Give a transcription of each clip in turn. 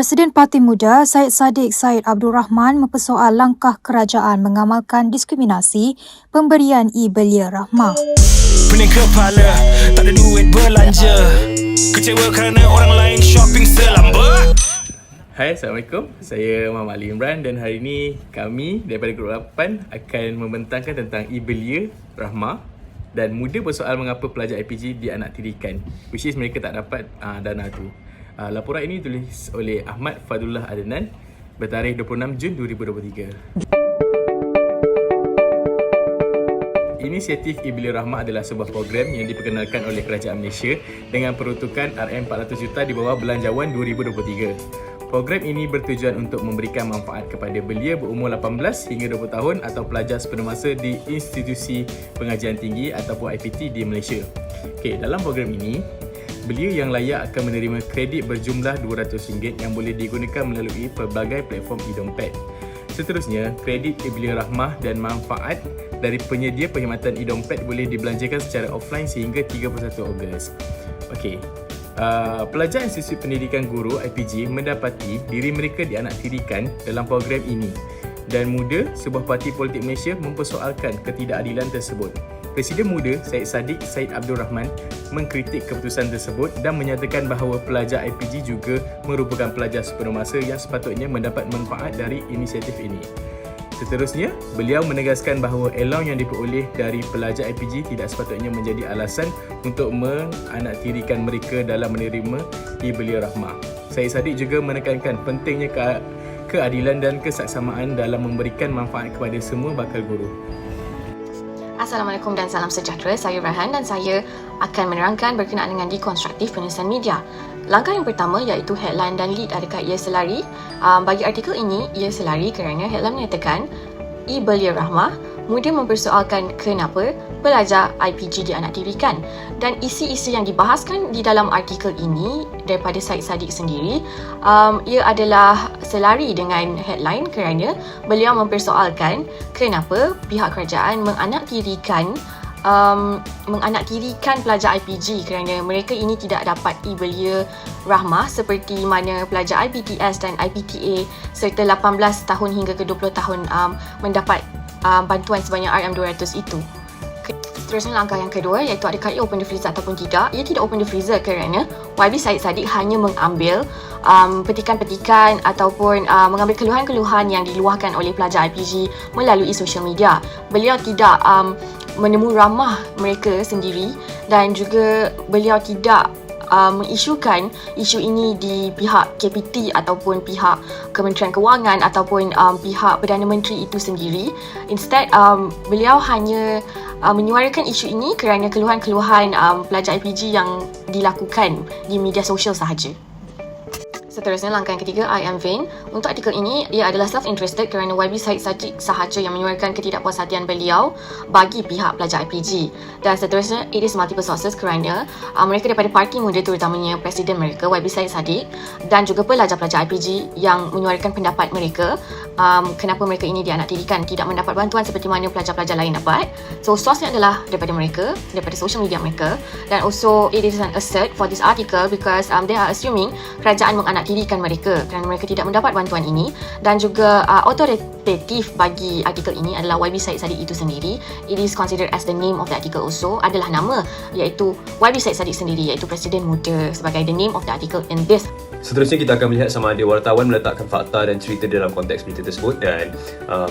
Presiden Parti Muda Syed Saddiq Syed Abdul Rahman mempersoal langkah kerajaan mengamalkan diskriminasi pemberian e-belia rahmah. Pening kepala, tak ada duit belanja. Kecewa kerana orang lain shopping selambat. Hai, Assalamualaikum. Saya Muhammad Ali Imran dan hari ini kami daripada Grup 8 akan membentangkan tentang e-belia rahmah dan muda bersoal mengapa pelajar IPG dianaktirikan, which is mereka tak dapat dana tu. Laporan ini ditulis oleh Ahmad Fadullah Adnan bertarikh 26 Jun 2023. Inisiatif e-belia rahmah adalah sebuah program yang diperkenalkan oleh Kerajaan Malaysia dengan peruntukan RM400 juta di bawah Belanjawan 2023. Program ini bertujuan untuk memberikan manfaat kepada belia berumur 18 hingga 20 tahun atau pelajar sepenuh masa di institusi pengajian tinggi ataupun IPT di Malaysia. Dalam program ini, belia yang layak akan menerima kredit berjumlah RM200 yang boleh digunakan melalui pelbagai platform e-dompet. Seterusnya, kredit e-belia rahmah dan manfaat dari penyedia perkhidmatan e-dompet boleh dibelanjakan secara offline sehingga 31 Ogos. Pelajar Institusi Pendidikan Guru IPG mendapati diri mereka dianaktirikan dalam program ini dan muda sebuah parti politik Malaysia mempersoalkan ketidakadilan tersebut. Presiden Muda Syed Saddiq Syed Abdul Rahman mengkritik keputusan tersebut dan menyatakan bahawa pelajar IPG juga merupakan pelajar sepenuh masa yang sepatutnya mendapat manfaat dari inisiatif ini. Seterusnya, beliau menegaskan bahawa allowance yang diperoleh dari pelajar IPG tidak sepatutnya menjadi alasan untuk menanaktirikan mereka dalam menerima e-belia rahmah. Syed Saddiq juga menekankan pentingnya keadilan dan kesaksamaan dalam memberikan manfaat kepada semua bakal guru. Assalamualaikum dan salam sejahtera. Saya Rehan dan saya akan menerangkan berkenaan dengan dekonstruktif penulisan media. Langkah yang pertama iaitu headline dan lead adakah ia selari? Bagi artikel ini, ia selari kerana headline menyatakan e-belia rahmah, muda mempersoalkan kenapa pelajar IPG dianaktirikan. Dan isi-isi yang dibahaskan di dalam artikel ini daripada Syed Saddiq sendiri, ia adalah selari dengan headline kerana beliau mempersoalkan kenapa pihak kerajaan menanaktirikan pelajar IPG kerana mereka ini tidak dapat e-belia rahmah seperti mana pelajar IPTS dan IPTA serta 18 tahun hingga ke 20 tahun mendapat bantuan sebanyak RM200 itu. Seterusnya langkah yang kedua iaitu adakah ia open the freezer ataupun tidak. Ia tidak open the freezer kerana YB Syed Saddiq hanya mengambil petikan-petikan ataupun mengambil keluhan-keluhan yang diluahkan oleh pelajar IPG melalui social media. Beliau tidak menemu ramah mereka sendiri dan juga beliau tidak mengisukan isu ini di pihak KPT ataupun pihak Kementerian Kewangan ataupun pihak Perdana Menteri itu sendiri. Instead, beliau hanya menyuarakan isu ini kerana keluhan-keluhan pelajar IPG yang dilakukan di media sosial sahaja. Seterusnya, langkah yang ketiga, I am vain. Untuk artikel ini, ia adalah self-interested kerana YB Syed Saddiq sahaja yang menyuarakan ketidakpuashatian beliau bagi pihak pelajar IPG. Dan seterusnya, it is multiple sources kerana mereka daripada parti muda terutamanya Presiden mereka, YB Syed Saddiq dan juga pelajar-pelajar IPG yang menyuarakan pendapat mereka kenapa mereka ini dianaktirikan, tidak mendapat bantuan seperti mana pelajar-pelajar lain dapat. So, source-nya adalah daripada mereka, daripada social media mereka. Dan also, it is an assert for this article because they are assuming kerajaan menanaktirikan mereka kerana mereka tidak mendapat bantuan ini. Dan juga autoritatif bagi artikel ini adalah YB Syed Saddiq itu sendiri. It is considered as the name of the article also, adalah nama iaitu YB Syed Saddiq sendiri iaitu Presiden Muda sebagai the name of the article in this. Seterusnya kita akan melihat sama ada wartawan meletakkan fakta dan cerita dalam konteks berita tersebut dan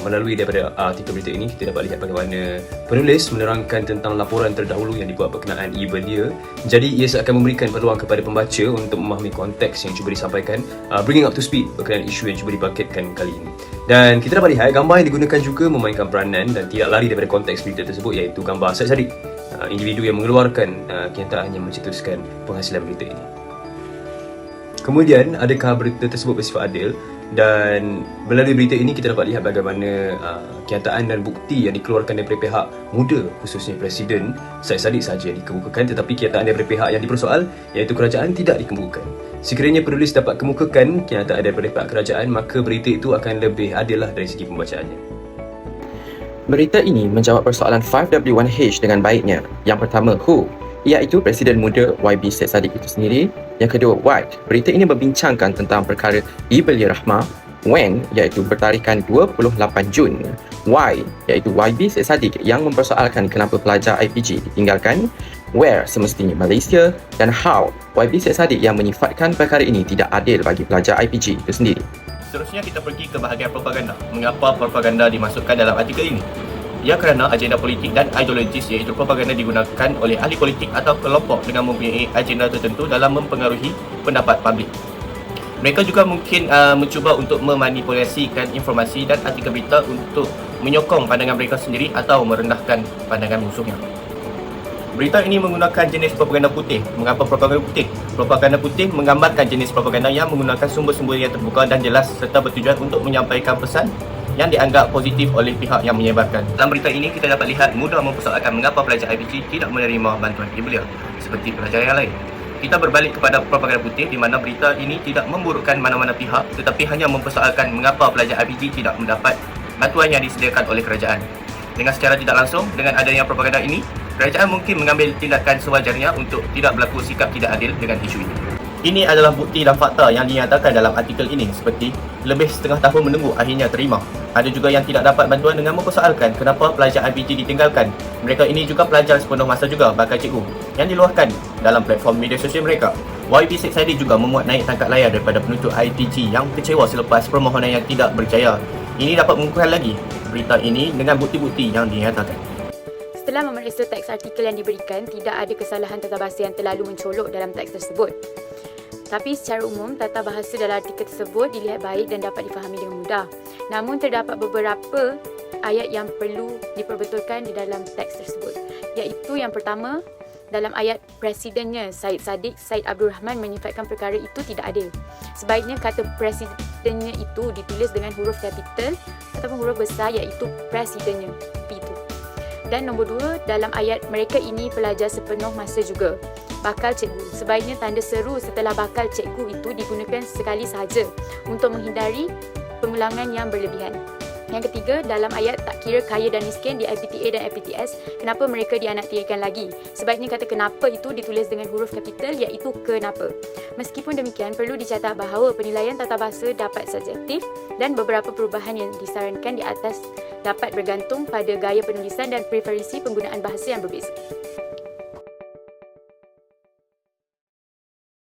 melalui daripada artikel berita ini kita dapat lihat bagaimana penulis menerangkan tentang laporan terdahulu yang dibuat berkenaan e-belia. Jadi ia akan memberikan peluang kepada pembaca untuk memahami konteks yang cuba disampaikan, bringing up to speed berkenaan isu yang cuba dibangkitkan kali ini. Dan kita dapat lihat gambar yang digunakan juga memainkan peranan dan tidak lari daripada konteks berita tersebut iaitu gambar Syed Saddiq, individu yang mengeluarkan kenyataan yang mencetuskan penghasilan berita ini. Kemudian, adakah berita tersebut bersifat adil? Dan melalui berita ini kita dapat lihat bagaimana kenyataan dan bukti yang dikeluarkan daripada pihak muda, khususnya Presiden Syed Saddiq sahaja yang dikemukakan, tetapi kenyataan daripada pihak yang dipersoal iaitu kerajaan tidak dikemukakan. Sekiranya penulis dapat kemukakan kenyataan daripada pihak kerajaan, maka berita itu akan lebih adil dari segi pembacaannya. Berita ini menjawab persoalan 5W1H dengan baiknya. Yang pertama, who? iaitu Presiden Muda YB Syed Saddiq itu sendiri. Yang kedua, why. Berita ini membincangkan tentang perkara E-Belia Rahmah. When, iaitu bertarikan 28 Jun. Why, iaitu YB Syed Saddiq yang mempersoalkan kenapa pelajar IPG ditinggalkan. Where, semestinya Malaysia. Dan how, YB Syed Saddiq yang menyifatkan perkara ini tidak adil bagi pelajar IPG itu sendiri. Seterusnya kita pergi ke bahagian propaganda. Mengapa propaganda dimasukkan dalam artikel ini? Ya, kerana agenda politik dan ideologis, iaitu propaganda digunakan oleh ahli politik atau kelompok dengan mempunyai agenda tertentu dalam mempengaruhi pendapat publik. Mereka juga mungkin mencuba untuk memanipulasikan informasi dan artikel berita untuk menyokong pandangan mereka sendiri atau merendahkan pandangan musuhnya. Berita ini menggunakan jenis propaganda putih. Mengapa propaganda putih? Propaganda putih menggambarkan jenis propaganda yang menggunakan sumber-sumber yang terbuka dan jelas serta bertujuan untuk menyampaikan pesan yang dianggap positif oleh pihak yang menyebarkan. Dalam berita ini kita dapat lihat mudah mempersoalkan mengapa pelajar IPG tidak menerima bantuan E-Belia seperti pelajar yang lain. Kita berbalik kepada propaganda putih di mana berita ini tidak memburukkan mana-mana pihak tetapi hanya mempersoalkan mengapa pelajar IPG tidak mendapat bantuan yang disediakan oleh kerajaan. Dengan secara tidak langsung, dengan adanya propaganda ini, kerajaan mungkin mengambil tindakan sewajarnya untuk tidak berlaku sikap tidak adil dengan isu ini. Ini adalah bukti dan fakta yang dinyatakan dalam artikel ini seperti lebih setengah tahun menunggu akhirnya terima. Ada juga yang tidak dapat bantuan dengan mempersoalkan kenapa pelajar IPG ditinggalkan. Mereka ini juga pelajar sepenuh masa juga bakal cikgu yang diluahkan dalam platform media sosial mereka. YB Syed Saddiq juga memuat naik tangkap layar daripada penuntut IPG yang kecewa selepas permohonan yang tidak berjaya. Ini dapat mengukuhkan lagi berita ini dengan bukti-bukti yang dinyatakan. Setelah memeriksa teks artikel yang diberikan, tidak ada kesalahan tata bahasa yang terlalu mencolok dalam teks tersebut. Tapi secara umum, tata bahasa dalam artikel tersebut dilihat baik dan dapat difahami dengan mudah. Namun terdapat beberapa ayat yang perlu diperbetulkan di dalam teks tersebut. Iaitu yang pertama, dalam ayat Presidennya Syed Saddiq, Syed Abdul Rahman menyifatkan perkara itu tidak adil. Sebaiknya kata Presidennya itu ditulis dengan huruf kapital ataupun huruf besar iaitu Presidennya, P itu. Dan nombor 2, dalam ayat mereka ini pelajar sepenuh masa juga. Bakal cikgu. Sebaiknya tanda seru setelah bakal cikgu itu digunakan sekali sahaja untuk menghindari pengulangan yang berlebihan. Yang ketiga, dalam ayat tak kira kaya dan miskin di IPTA dan IPTS, kenapa mereka dianaktirikan lagi? Sebaiknya kata kenapa itu ditulis dengan huruf kapital iaitu kenapa. Meskipun demikian, perlu dicatat bahawa penilaian tata bahasa dapat subjektif dan beberapa perubahan yang disarankan di atas dapat bergantung pada gaya penulisan dan preferensi penggunaan bahasa yang berbeza.